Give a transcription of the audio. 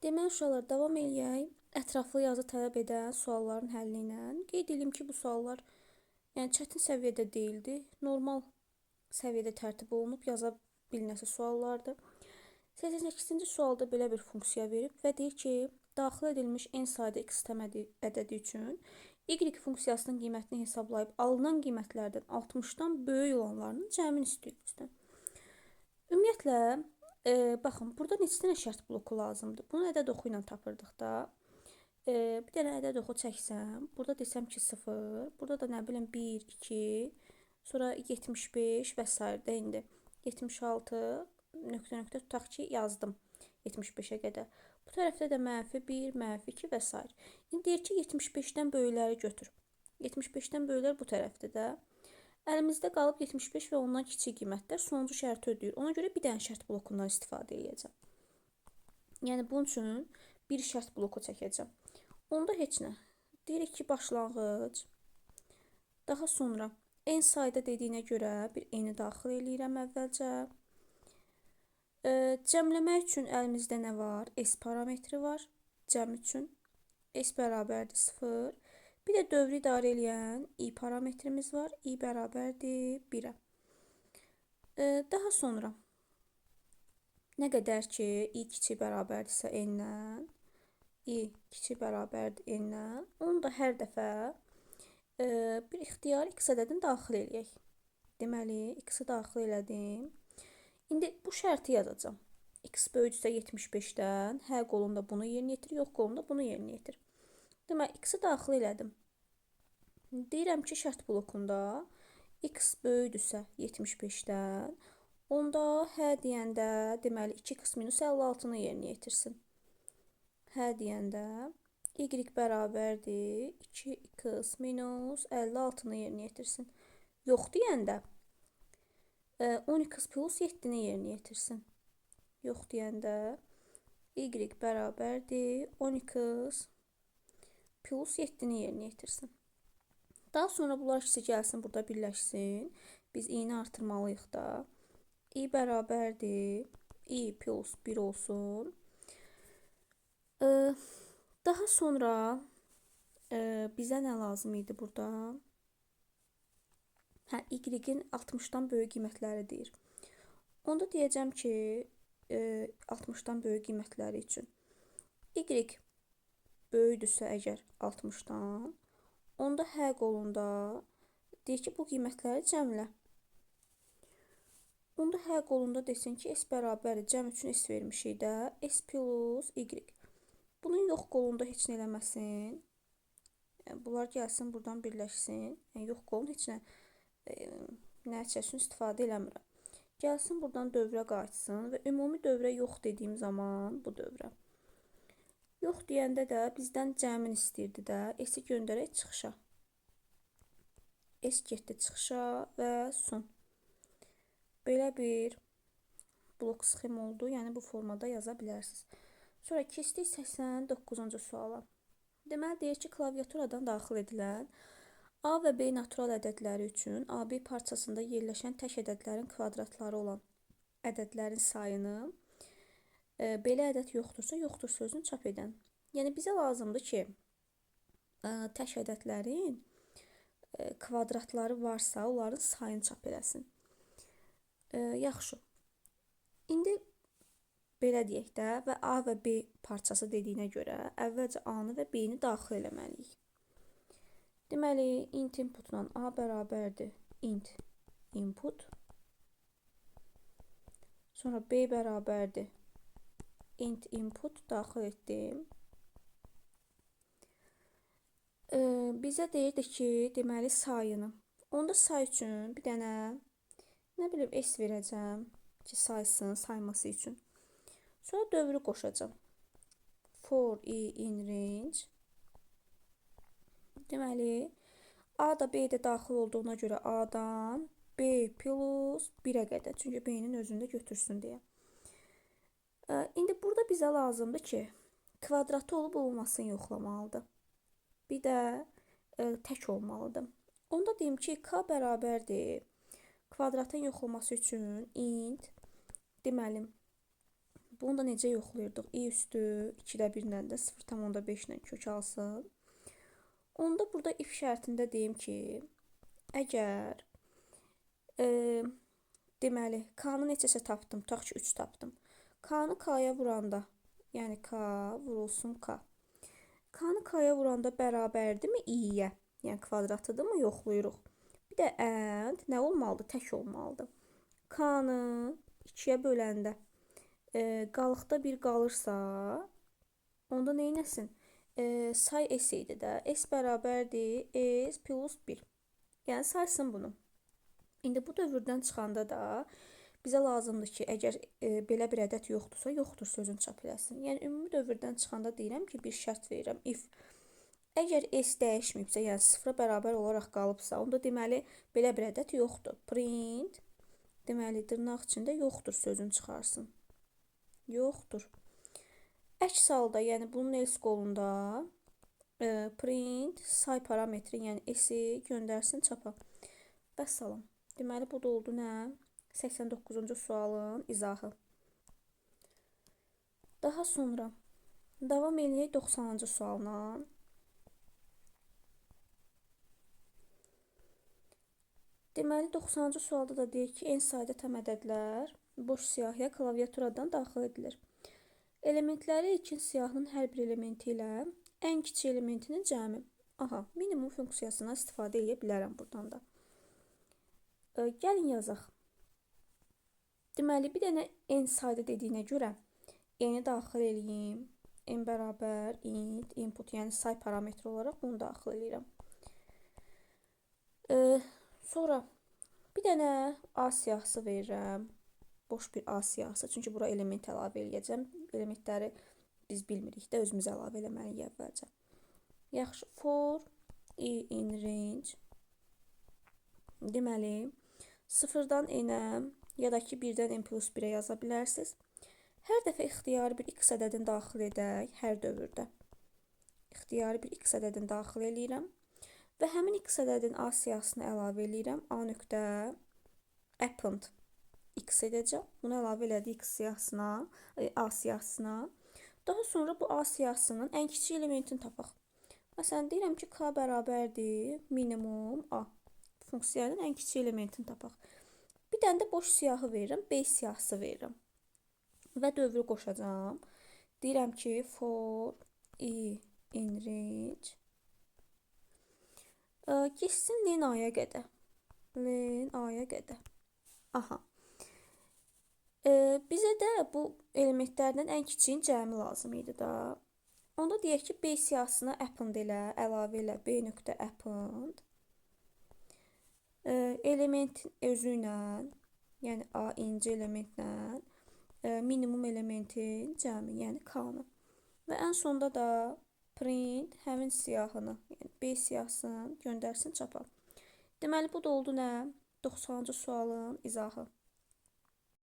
Deməli uşaqlar davam eləyək. Ətraflı yazı tələb edən sualların həlli ilə. Qeyd edeyim ki, bu suallar yəni çətin səviyyədə deyildi. Normal səviyyədə tərtib olunub yaza bilinəsi suallardır. 88-ci sualda belə bir funksiya verib və deyir ki, daxil edilmiş n sayda x ədədi üçün y funksiyasının qiymətini hesablayıb alınan qiymətlərdən 60-dan böyük olanlarının cəmini istəyir bizdən. Ümumiyyətlə, baxın, burada neçə dənə şərt bloku lazımdır? Bunu ədəd oxu ilə tapırdıq da. Bir dənə ədəd oxu çəksəm, burada desəm ki 0, burada da nə bilim 1, 2, sonra 75 və s. də indi 76 nöqtə tutaq ki yazdım 75-ə qədər. Bu tərəfdə də -1, -2 və s. İndi deyir ki 75-dən böyükləri götür. 75-dən böyüklər bu tərəfdə də. Əlimizdə qalıb 75 və ondan kiçik qiymətlər sonuncu şərti ödəyir. Ona görə bir dənə şərt blokundan istifadə edəcəm. Yəni bunun üçün bir şərt bloku çəkəcəm. Onda heç nə. Deyirik ki başlanğıc. Daha sonra n sayda dediyinə görə bir n-i daxil eləyirəm əvvəlcə. Cəmləmək üçün əlimizdə nə var? S parametri var. Cəm üçün S bərabərdir 0. Bir də dövrü idarə edən i parametrimiz var. I bərabərdir 1-ə. Daha sonra nə qədər ki i kiçik bərabərdirsə n-dən, i kiçik bərabərdir n-dən, onu da hər dəfə bir ixtiyari x ədədini daxil eləyək. Deməli, x-i daxil elədim. İndi bu şərti yazacağım. X böyükdürsə 75-dən, hə qolunda bunu yerinə yetir, yox qolunda bunu yerinə yetir. Deməli, x-i daxil elədim. Deyirəm ki, şərt blokunda x böyükdürsə 75-dən, onda hə deyəndə, deməli 2x minus 56-nı yerinə yetirsin. Hə deyəndə, y bərabərdir 2x minus 56-nı yerinə yetirsin. Yox deyəndə, 12x plus 7-ni yerinə yetirsin. Yox deyəndə, y bərabərdir 12x plus 7-ni yerinə yetirsin. Daha sonra bunlar ikisi gəlsin, burada birləşsin. Biz i-ni artırmalıyıq da. I bərabərdir i plus 1 olsun. Daha sonra bizə nə lazım idi burada? Hə, y-in 60-dan böyük qiymətləri deyir. Onda deyəcəm ki, 60-dan böyük qiymətləri üçün y böyükdürsə əgər 60-dan, onda hə qolunda deyir ki, bu qiymətləri cəmlə. Onda hə qolunda desin ki, s bərabərdir. Cəm üçün s vermişik də. S plus y. Bunun yox qolunda heç nə eləməsin. Bunlar gəlsin, buradan birləşsin. Yəni, yox qolun heç nə nəticəsini istifadə eləmirəm. Gəlsin, buradan dövrə qayıtsın və ümumi dövrə yox dediyim zaman bu dövrə. Yox deyəndə də bizdən cəmin istəyirdi də. S-i göndərək çıxışa. S getdi çıxışa və son. Belə bir blok sxem oldu. Yəni bu formada yaza bilərsiniz. Sonra keçdik 89-cu suala. Deməli deyir ki, klaviaturadan daxil edilən A və B natural ədədləri üçün AB parçasında yerləşən tək ədədlərin kvadratları olan ədədlərin sayını belə ədəd yoxdursa, yoxdur sözünü çap edən. Yəni bizə lazımdır ki, tək ədədlərin kvadratları varsa, onların sayını çap eləsin. Yaxşı. İndi belə deyək də və A və B parçası dediyinə görə əvvəlcə A-nı və B-ni daxil eləməliyik. Deməli, int inputla A bərabərdir int input. Sonra B bərabərdir int input daxil etdim. Bizə deyirdi ki, deməli sayını. Onda say üçün bir dənə nə bilim s verəcəm ki, saysın, sayması üçün. Sonra dövrü qoşacam. For i in range. Deməli, A da B də daxil olduğuna görə A-dan B plus 1-ə qədər. Çünki B-nin özündə götürsün deyə. İndi burada bizə lazımdır ki, kvadratı olub olmasını yoxlamalıdır. Bir də tək olmalıdır. Onda deyim ki, k bərabərdir. Kvadratın yoxlaması üçün int, deməli, Bunu da necə yoxlayırdıq? I üstü 2-də 1-lə də 0,5-lə kök alsın. Onda burada if şərtində deyim ki, əgər deməli, k-nı neçəsə tapdım, tutaq ki 3 tapdım. K-nı k-ya vuranda, yəni k vurulsun k. K-nı k-ya vuranda bərabərdirmi i-yə? Yəni kvadratıdırmı? Yoxlayırıq. Bir də and nə olmalıdır? Tək olmalıdır. K-nı 2-yə böləndə qalıqda 1 qalırsa, onda neynəsin? Say s idi də. S bərabərdir s plus 1. Yəni saysın bunu. İndi bu dövrdən çıxanda da bizə lazımdır ki, əgər belə bir ədəd yoxdursa, yoxdur sözün çap eləsin. Yəni ümumi dövrdən çıxanda deyirəm ki, bir şərt verirəm. If əgər s dəyişməyibsə, yəni 0-a bərabər olaraq qalıbsa, onda deməli belə bir ədəd yoxdur. Print deməli dırnaq içində yoxdur sözün çıxarsın. Yoxdur. Əks halda, yəni bunun else qolunda print say parametri, yəni s-i göndərsin çapa. Vəssalam. Deməli bu da oldu nə? 89-cu sualın izahı. Daha sonra davam eləyək 90-cı sualına. Deməli 90-cı sualda da deyir ki, en sayda tam ədədlər boş siyahıya klaviaturadan daxil edilir. Elementləri ilkin siyahının hər bir elementi ilə ən kiçik elementinin cəmi. Aha, minimum funksiyasına istifadə edə bilərəm buradan da. Gəlin yazaq. Deməli, bir dənə n sayda dediyinə görə n-i daxil eləyim. N bərabər int, input, yəni say parametri olaraq bunu daxil eləyirəm. Sonra bir dənə A siyahısı verirəm. Boş bir A siyahısı. Çünki bura element əlavə eləyəcəm. Elementləri biz bilmirik də, özümüz əlavə eləməliyik əvvəlcə. Yaxşı, for i in range. Deməli, 0-dan n-ə ya da ki 1-dən n plus 1-ə yaza bilərsiniz. Hər dəfə ixtiyari bir x ədədini daxil edək, hər dövrdə. İxtiyari bir x ədədini daxil eləyirəm. Və həmin x ədədin A siyahısını əlavə eləyirəm. A nöqtə append x edəcəm. Bunu əlavə elədik x siyahısına, A siyahısına. Daha sonra bu A siyahısının ən kiçik elementini tapaq. Məsələn, deyirəm ki, k bərabərdir minimum A. Funksiyanın ən kiçik elementini tapaq. Bir dənə də boş siyahı verirəm, B siyahısı verirəm. Və dövrü qoşacağım. Deyirəm ki, for i in range keçsin len a-ya qədər. Len a-ya qədər. Aha. Bizə də bu elementlərdən ən kiçiyin cəmi lazım idi da. Onda deyək ki, B siyahısına append elə, əlavə elə B nöqtə append. Elementin özü ilə, yəni A inci elementlə minimum elementin cəmi, yəni k-nı. Və ən sonda da print həmin siyahını, yəni B siyahısını göndərsin çapa. Deməli, bu da oldu nə? 90-cı sualın izahı.